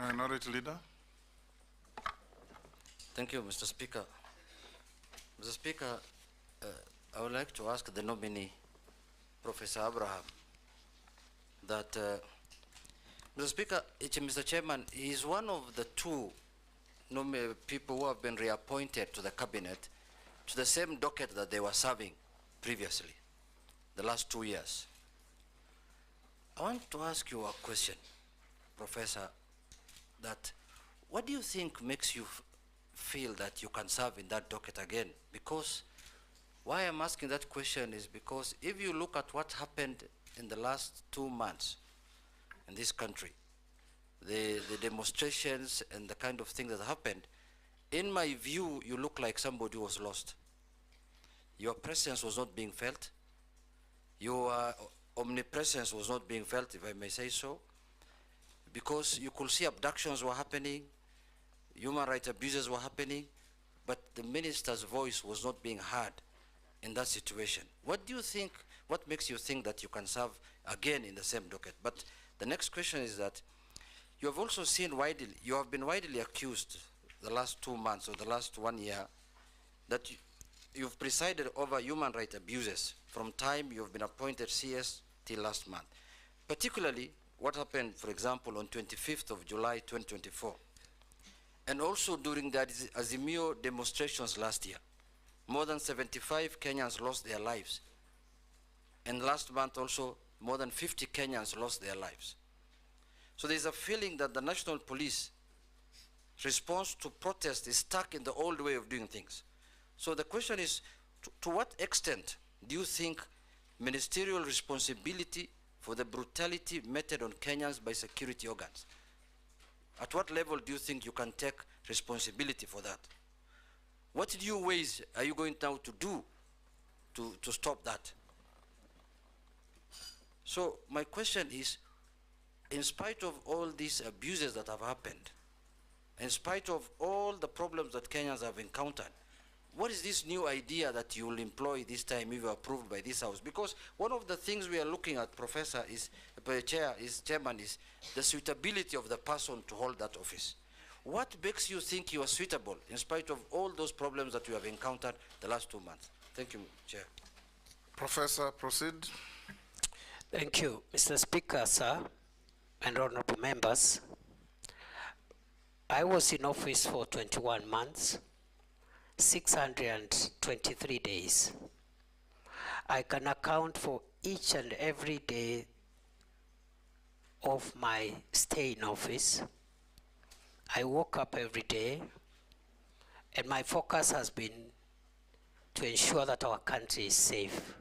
Minority Leader. Thank you, Mr. Speaker. Mr. Speaker, I would like to ask the nominee, Professor Abraham, that, Mr. Speaker, Mr. Chairman, he is one of the two people who have been reappointed to the cabinet to the same docket that they were serving previously, the last 2 years. I want to ask you a question, Professor, that what do you think makes you feel that you can serve in that docket again? Because why I'm asking that question is because if you look at what happened in the last 2 months in this country, the demonstrations and the kind of things that happened, in my view, you look like somebody who was lost. Your presence was not being felt. Your omnipresence was not being felt, if I may say so, because you could see abductions were happening, human rights abuses were happening, but the minister's voice was not being heard in that situation. What do you think, what makes you think that you can serve again in the same docket? But the next question is that you have also seen widely, you have been widely accused the last 2 months or the last 1 year that you've presided over human rights abuses from time you've been appointed CS till last month. Particularly what happened, for example, on 25th of July 2024. And also during the Azimio demonstrations last year. More than 75 Kenyans lost their lives. And last month also, more than 50 Kenyans lost their lives. So there's a feeling that the national police response to protest is stuck in the old way of doing things. So the question is, to what extent do you think ministerial responsibility for the brutality meted on Kenyans by security organs? At what level do you think you can take responsibility for that? What new ways are you going now to do to stop that? So my question is, in spite of all these abuses that have happened, in spite of all the problems that Kenyans have encountered, what is this new idea that you will employ this time if you are approved by this House? Because one of the things we are looking at, Professor, Chairman, is the suitability of the person to hold that office. What makes you think you are suitable in spite of all those problems that you have encountered the last 2 months? Thank you, Chair. Professor, proceed. Thank you, Mr. Speaker, sir, and honorable members. I was in office for 21 months, 623 days. I can account for each and every day of my stay in office. I woke up every day, and my focus has been to ensure that our country is safe.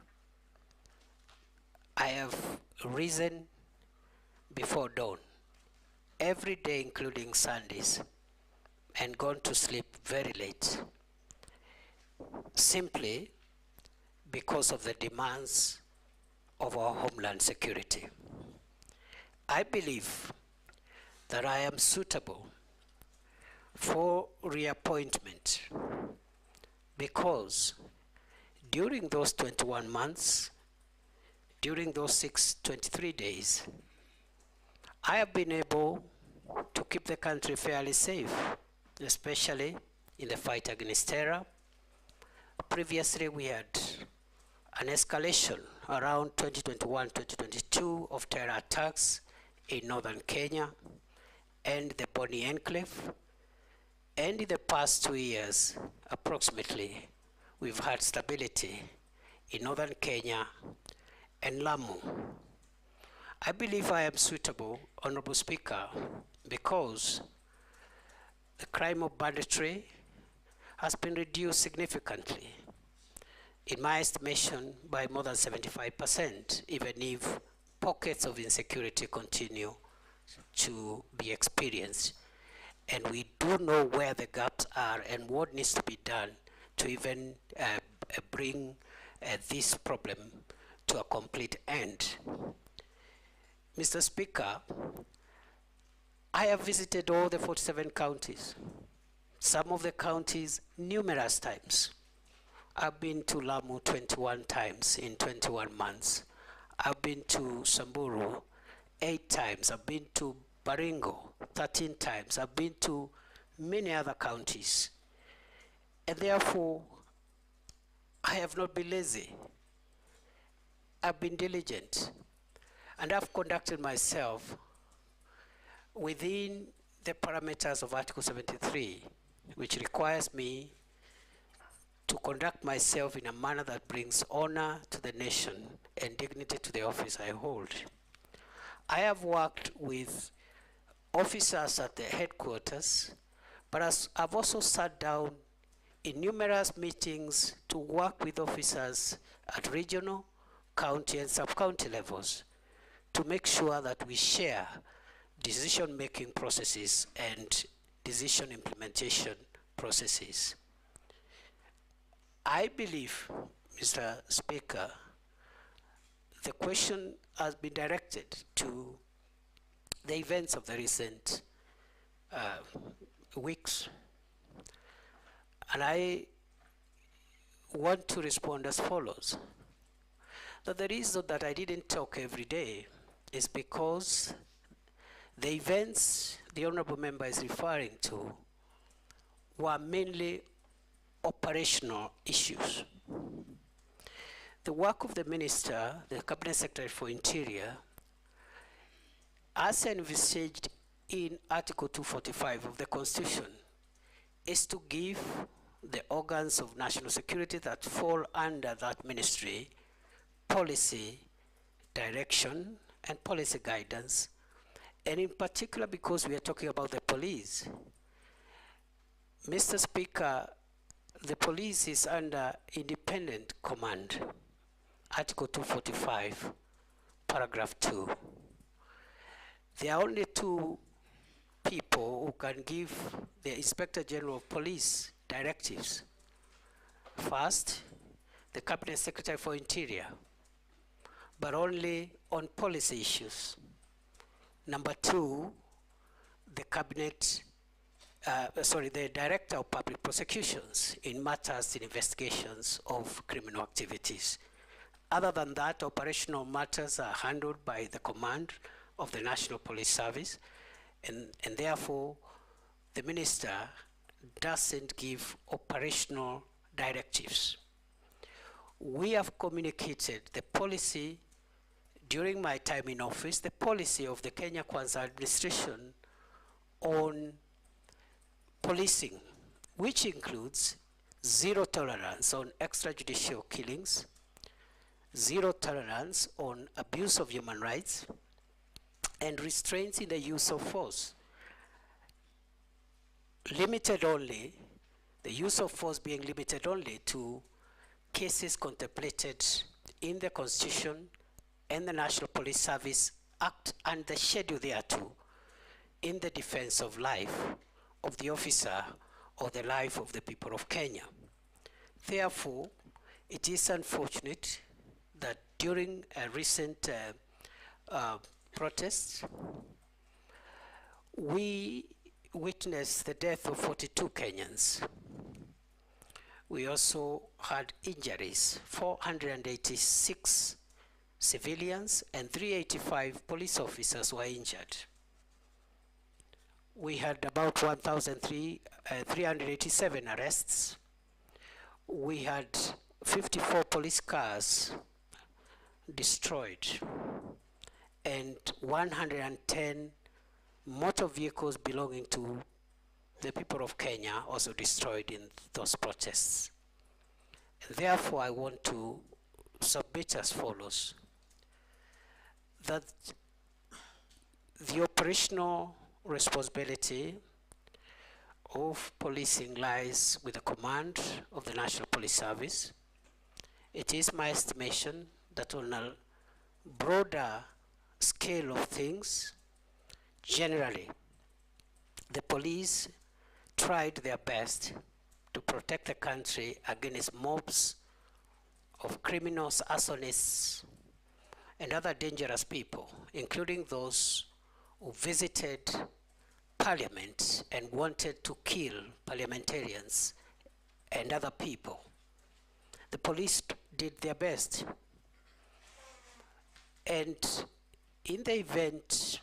I have risen before dawn every day, including Sundays, and gone to sleep very late, simply because of the demands of our homeland security. I believe that I am suitable for reappointment because during those 21 months, during those 623 days, I have been able to keep the country fairly safe, especially in the fight against terror. Previously, we had an escalation around 2021-2022 of terror attacks in northern Kenya and the Boni Enclave. And in the past 2 years, approximately, we've had stability in northern Kenya and Lamu. I believe I am suitable, Honorable Speaker, because the crime of banditry has been reduced significantly, in my estimation, by more than 75%, even if pockets of insecurity continue to be experienced. And we do know where the gaps are and what needs to be done to even bring this problem to a complete end. Mr. Speaker, I have visited all the 47 counties, some of the counties numerous times. I've been to Lamu 21 times in 21 months. I've been to Samburu 8 times. I've been to Baringo 13 times. I've been to many other counties. And therefore, I have not been lazy. I've been diligent. And I've conducted myself within the parameters of Article 73, which requires me to conduct myself in a manner that brings honor to the nation and dignity to the office I hold. I have worked with officers at the headquarters, but I've also sat down in numerous meetings to work with officers at regional, county, and sub-county levels to make sure that we share decision-making processes and decision implementation processes. I believe, Mr. Speaker, the question has been directed to the events of the recent weeks. And I want to respond as follows. That the reason that I didn't talk every day is because the events the Honorable Member is referring to were mainly operational issues. The work of the Minister, the Cabinet Secretary for Interior, as envisaged in Article 245 of the Constitution, is to give the organs of national security that fall under that ministry policy, direction, and policy guidance. And in particular, because we are talking about the police, Mr. Speaker, the police is under independent command, Article 245, paragraph 2. There are only two people who can give the Inspector General of Police directives. First, the Cabinet Secretary for Interior, but only on policy issues. Number two, the the Director of Public Prosecutions in matters in investigations of criminal activities. Other than that, operational matters are handled by the command of the National Police Service, and therefore the Minister doesn't give operational directives. We have communicated the policy during my time in office, the policy of the Kenya Kwanza administration on policing, which includes zero tolerance on extrajudicial killings, zero tolerance on abuse of human rights, and restraints in the use of force. Limited only, the use of force being limited only to cases contemplated in the Constitution and the National Police Service Act and the schedule thereto in the defense of life of the officer or the life of the people of Kenya. Therefore, it is unfortunate that during a recent protests, we witnessed the death of 42 Kenyans. We also had injuries, 486 civilians and 385 police officers were injured. We had about 1,387 arrests. We had 54 police cars destroyed and 110 motor vehicles belonging to the people of Kenya also destroyed in those protests. And therefore, I want to submit as follows: that the operational responsibility of policing lies with the command of the National Police Service. It is my estimation that on a broader scale of things, generally, the police tried their best to protect the country against mobs of criminals, arsonists, and other dangerous people, including those who visited Parliament and wanted to kill parliamentarians and other people. The police did their best. And in the event,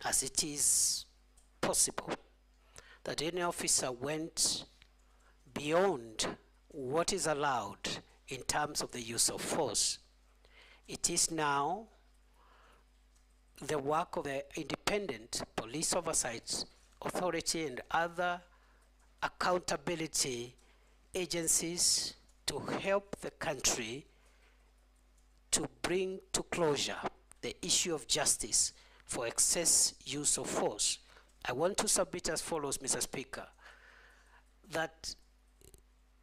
as it is possible that any officer went beyond what is allowed in terms of the use of force. It is now the work of the independent police oversight authority and other accountability agencies to help the country to bring to closure the issue of justice for excess use of force. I want to submit as follows, Mr. Speaker, that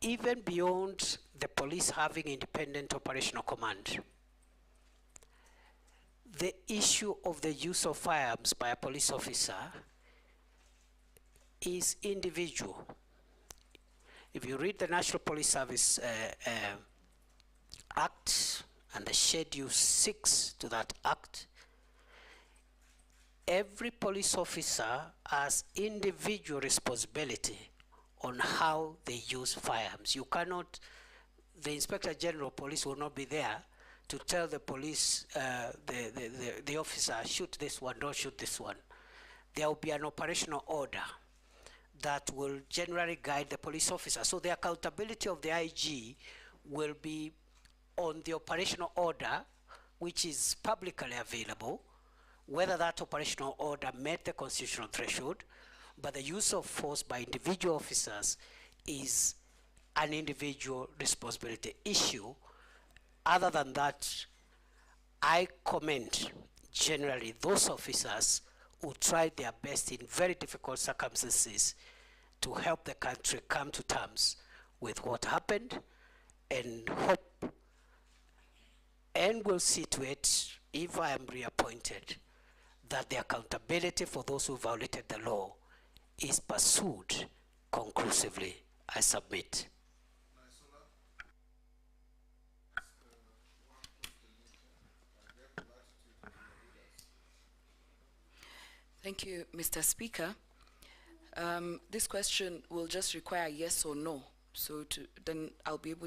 even beyond the police having independent operational command, the issue of the use of firearms by a police officer is individual. If you read the National Police Service Act and the Schedule 6 to that Act, every police officer has individual responsibility on how they use firearms. You cannot, the Inspector General of Police will not be there to tell the police, the officer, shoot this one, don't shoot this one. There will be an operational order that will generally guide the police officer. So the accountability of the IG will be on the operational order, which is publicly available, whether that operational order met the constitutional threshold, but the use of force by individual officers is an individual responsibility issue. Other than that, I commend generally those officers who tried their best in very difficult circumstances to help the country come to terms with what happened, and hope and will see to it, if I am reappointed, that the accountability for those who violated the law is pursued conclusively. I submit. Thank you, Mr. Speaker. This question will just require yes or no. So then I'll be able to